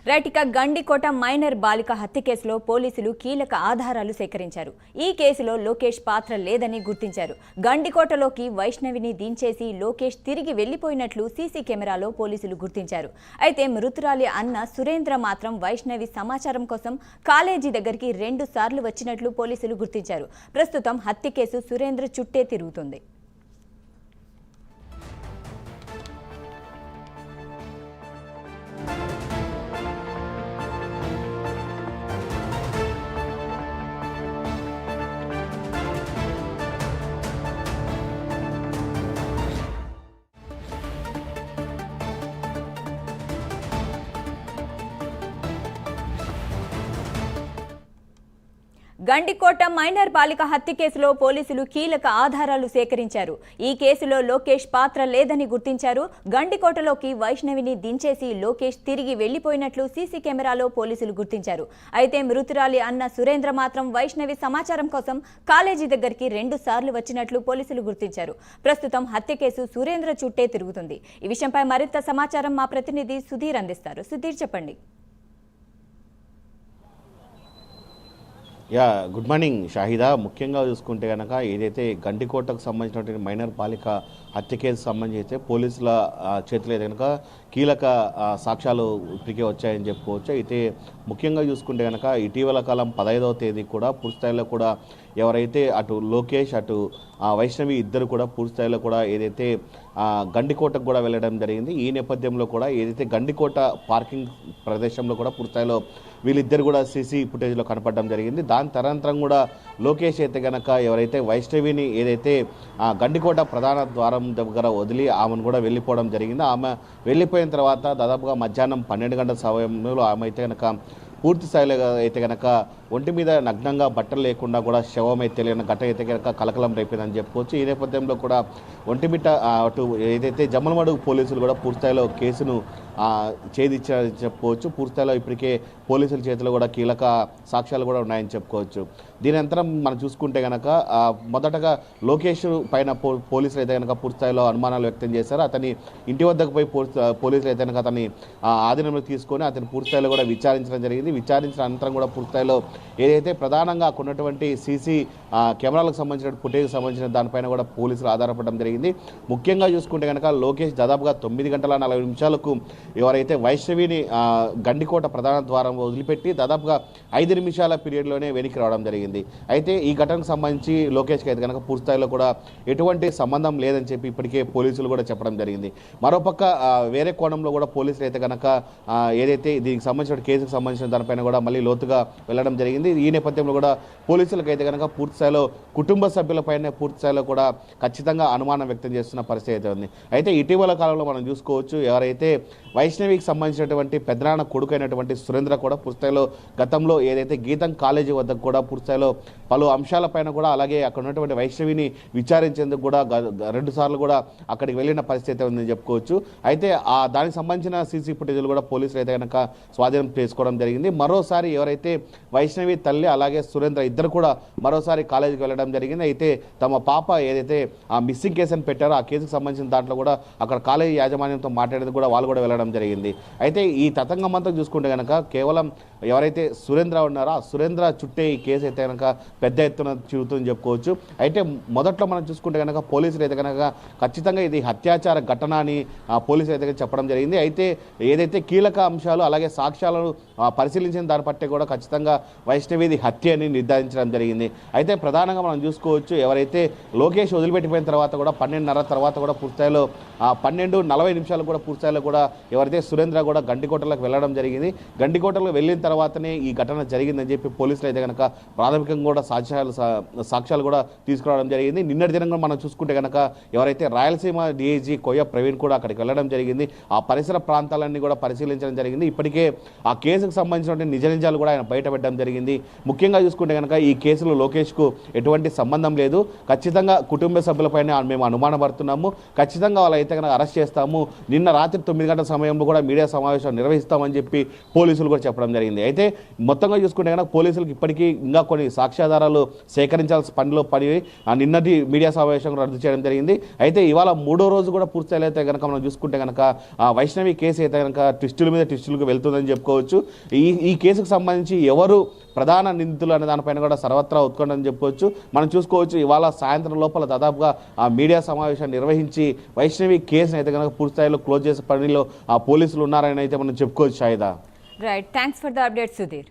Right ఇక Gandikota minor బాలిక హత్య కేసులో పోలీసులు కీలక ఆధారాలు సేకరించారు. ఈ కేసులో లోకేష్ పాత్ర లేదని గుర్తించారు. గండికోటలోకి వైష్ణవిని దించేసి లోకేష్ తిరిగి వెళ్లిపోయినట్లు సీసీ కెమెరాలో పోలీసులు గుర్తించారు. అయితే మృతురాలి అన్న సురేంద్ర మాత్రం వైష్ణవి సమాచారం కోసం కాలేజీ దగ్గరికి 2 సార్లు వచ్చినట్లు పోలీసులు గుర్తించారు. ప్రస్తుతం హత్య కేసు సురేంద్ర చుట్టే తిరుగుతుంది. గండికోట మైనర్ బాలిక హత్య కేసులో పోలీసులు కీలక ఆధారాలు సేకరించారు. ఈ కేసులో లోకేష్ పాత్ర లేదని గుర్తించారు. గండికోటలోకి వైష్ణవిని దించేసి లోకేష్ తిరిగి వెళ్లిపోయినట్లు సీసీ కెమెరాలో పోలీసులు గుర్తించారు. అయితే మృతురాలి అన్న సురేంద్ర మాత్రం వైష్ణవి సమాచారం కోసం కాలేజీ దగ్గరికి 2 సార్లు వచ్చినట్లు పోలీసులు గుర్తించారు. ప్రస్తుతం హత్య కేసు సురేంద్ర చుట్టే తిరుగుతుంది. ఈ విషయంపై మరింత సమాచారం మా ప్రతినిధి సుధీర్ అందిస్తారు. సుధీర్, చెప్పండి. Good morning Shahida. ముఖ్యంగా చూసుకుంటే కనుక ఏదైతే గండికోటకు సంబంధించినటువంటి మైనర్ బాలిక హత్య కేసు సంబంధించి అయితే పోలీసుల చేతిలో కనుక కీలక సాక్ష్యాలు ఇప్పటికే వచ్చాయని చెప్పుకోవచ్చు. అయితే ముఖ్యంగా చూసుకుంటే కనుక ఇటీవల కాలం 15వ తేదీ కూడా పూర్తిస్థాయిలో కూడా ఎవరైతే అటు లోకేష్ అటు వైష్ణవి ఇద్దరు కూడా పూర్తిస్థాయిలో కూడా ఏదైతే గండికోటకు కూడా వెళ్ళడం జరిగింది. ఈ నేపథ్యంలో కూడా ఏదైతే గండికోట పార్కింగ్ ప్రదేశంలో కూడా పూర్తిస్థాయిలో వీళ్ళిద్దరు కూడా సీసీ ఫుటేజ్లో కనపడడం జరిగింది. దాని తరంతరం కూడా లోకేష్ అయితే కనుక ఎవరైతే వైష్ణవిని ఏదైతే గండికోట ప్రధాన ద్వారం దగ్గర వదిలి ఆమెను కూడా వెళ్ళిపోవడం జరిగింది. ఆమె వెళ్ళిపోయిన తర్వాత దాదాపుగా మధ్యాహ్నం 12 గంటల సమయంలో ఆమె అయితే కనుక పూర్తి స్థాయిలో అయితే కనుక ఒంటి మీద నగ్నంగా బట్టలు లేకుండా కూడా శవం అయితే తెలియని ఘటన అయితే కనుక కలకలం రేపిందని చెప్పుకోవచ్చు. ఈ నేపథ్యంలో కూడా ఒంటిమిట్ట అటు ఏదైతే జమ్మలమడుగు పోలీసులు కూడా పూర్తిస్థాయిలో కేసును ఛేదించారని చెప్పుకోవచ్చు. పూర్తిస్థాయిలో ఇప్పటికే పోలీసుల చేతిలో కూడా కీలక సాక్ష్యాలు కూడా ఉన్నాయని చెప్పుకోవచ్చు. దీని అంతరం మనం చూసుకుంటే కనుక మొదటగా లోకేష్ పైన పోలీసులు అయితే కనుక పూర్తిస్థాయిలో అనుమానాలు వ్యక్తం చేశారు. అతని ఇంటి వద్దకు పోయి పోలీసులు అయితే కనుక అతన్ని ఆధీనంలో తీసుకొని అతని పూర్తిస్థాయిలో కూడా విచారించడం జరిగింది. విచారించిన అనంతరం కూడా పూర్తిస్థాయిలో ఏదైతే ప్రధానంగా ఉన్నటువంటి సీసీ కెమెరాలకు సంబంధించిన ఫుటేజ్కి సంబంధించిన దానిపైన కూడా పోలీసులు ఆధారపడడం జరిగింది. ముఖ్యంగా చూసుకుంటే కనుక లోకేష్ దాదాపుగా 9 గంటల 40 నిమిషాలకు ఎవరైతే వైష్ణవిని గండికోట ప్రధాన ద్వారం వదిలిపెట్టి దాదాపుగా 5 నిమిషాల పీరియడ్లోనే వెనక్కి రావడం జరిగింది. అయితే ఈ ఘటనకు సంబంధించి లోకేష్కి అయితే కనుక పూర్తిస్థాయిలో కూడా ఎటువంటి సంబంధం లేదని చెప్పి ఇప్పటికే పోలీసులు కూడా చెప్పడం జరిగింది. మరోపక్క వేరే కోణంలో కూడా పోలీసులు అయితే కనుక ఏదైతే దీనికి సంబంధించిన కేసుకు సంబంధించిన దానిపైన కూడా మళ్ళీ లోతుగా వెళ్ళడం జరిగింది. ఈ నేపథ్యంలో కూడా పోలీసులకు అయితే కనుక పూర్తిస్థాయిలో కుటుంబ సభ్యులపైనే పూర్తిస్థాయిలో కూడా ఖచ్చితంగా అనుమానం వ్యక్తం చేస్తున్న పరిస్థితి అయితే ఉంది. అయితే ఇటీవల కాలంలో మనం చూసుకోవచ్చు ఎవరైతే వైష్ణవికి సంబంధించినటువంటి పెద్దనాన్న కొడుకైనటువంటి సురేంద్ర కూడా పూర్తిస్థాయిలో గతంలో ఏదైతే గీతం కాలేజీ వద్దకు కూడా పూర్తిస్థాయిలో పలు అంశాలపైన కూడా అలాగే అక్కడ ఉన్నటువంటి వైష్ణవిని విచారించేందుకు కూడా 2 సార్లు కూడా అక్కడికి వెళ్ళిన పరిస్థితి ఉందని చెప్పుకోవచ్చు. అయితే దానికి సంబంధించిన సీసీ ఫుటేజ్లు కూడా పోలీసులు అయితే కనుక స్వాధీనం చేసుకోవడం జరిగింది. మరోసారి ఎవరైతే వైష్ణవి తల్లి అలాగే సురేంద్ర ఇద్దరు కూడా మరోసారి కాలేజీకి వెళ్ళడం జరిగింది. అయితే తమ పాప ఏదైతే ఆ మిస్సింగ్ కేసు అని పెట్టారో ఆ కేసుకు సంబంధించిన దాంట్లో కూడా అక్కడ కాలేజీ యాజమాన్యంతో మాట్లాడేది కూడా వాళ్ళు కూడా వెళ్ళడం జరిగింది. అయితే ఈ తతంగం అంతా చూసుకుంటే కనుక కేవలం ఎవరైతే సురేంద్ర ఉన్నారో ఆ సురేంద్ర చుట్టే ఈ కేసు అయితే కనుక పెద్ద ఎత్తున చిరుతుందని చెప్పుకోవచ్చు. అయితే మొదట్లో మనం చూసుకుంటే కనుక పోలీసులు అయితే కనుక ఖచ్చితంగా ఇది హత్యాచార ఘటన అని పోలీసులు అయితే చెప్పడం జరిగింది. అయితే ఏదైతే కీలక అంశాలు అలాగే సాక్ష్యాలను పరిశీలించిన దాన్ని బట్టే కూడా ఖచ్చితంగా వైష్ణవిది హత్య అని నిర్ధారించడం జరిగింది. అయితే ప్రధానంగా మనం చూసుకోవచ్చు ఎవరైతే లోకేష్ వదిలిపెట్టిపోయిన తర్వాత కూడా 12:30 తర్వాత కూడా పూర్తిస్థాయిలో 12:40 నిమిషాలు కూడా పూర్తిస్థాయిలో కూడా ఎవరైతే సురేంద్ర కూడా గండికోటలోకి వెళ్ళడం జరిగింది. గండికోటలో వెళ్ళిన తర్వాతనే ఈ ఘటన జరిగిందని చెప్పి పోలీసులు అయితే కనుక ప్రాథమికంగా కూడా సాక్ష్యాలు కూడా తీసుకురావడం జరిగింది. నిన్నటి దినంగా మనం చూసుకుంటే కనుక ఎవరైతే రాయలసీమ డిఐజీ కొయ్య ప్రవీణ్ కూడా అక్కడికి వెళ్ళడం జరిగింది. ఆ పరిసర ప్రాంతాలన్నీ కూడా పరిశీలించడం జరిగింది. ఇప్పటికే ఆ కేసుకు సంబంధించిన నిజ నిజాలు కూడా ఆయన బయటపెట్టడం జరిగింది. ముఖ్యంగా చూసుకుంటే కనుక ఈ కేసులో లోకేష్కు ఎటువంటి సంబంధం లేదు. ఖచ్చితంగా కుటుంబ సభ్యులపైన మేము అనుమానపడుతున్నాము. ఖచ్చితంగా వాళ్ళైతే కనుక అరెస్ట్ చేస్తాము. నిన్న రాత్రి 9 గంటల సమయం సమయంలో కూడా మీడియా సమావేశం నిర్వహిస్తామని చెప్పి పోలీసులు కూడా చెప్పడం జరిగింది. అయితే మొత్తంగా చూసుకుంటే కనుక పోలీసులకు ఇప్పటికీ ఇంకా కొన్ని సాక్ష్యాధారాలు సేకరించాల్సిన పనిలో పడి నిన్నటి మీడియా సమావేశం రద్దు చేయడం జరిగింది. అయితే ఇవాళ 3వ రోజు కూడా పూర్తిస్థాయిలో అయితే కనుక మనం చూసుకుంటే కనుక వైష్ణవి కేసు అయితే కనుక ట్విస్టుల మీద ట్విస్టులకు వెళ్తుందని చెప్పుకోవచ్చు. ఈ కేసుకు సంబంధించి ఎవరు ప్రధాన నిందితులు అనే దానిపైన కూడా సర్వత్రా ఉత్కంఠని చెప్పుకోవచ్చు. మనం చూసుకోవచ్చు ఇవాళ సాయంత్రం లోపల దాదాపుగా మీడియా సమావేశాన్ని నిర్వహించి వైష్ణవి కేసుని అయితే కనుక పూర్తిస్థాయిలో క్లోజ్ చేసే పనిలో పోలీసులు ఉన్నారని అయితే మనం చెప్పుకోవచ్చు. Shahida. Right, thanks for the update Sudheer.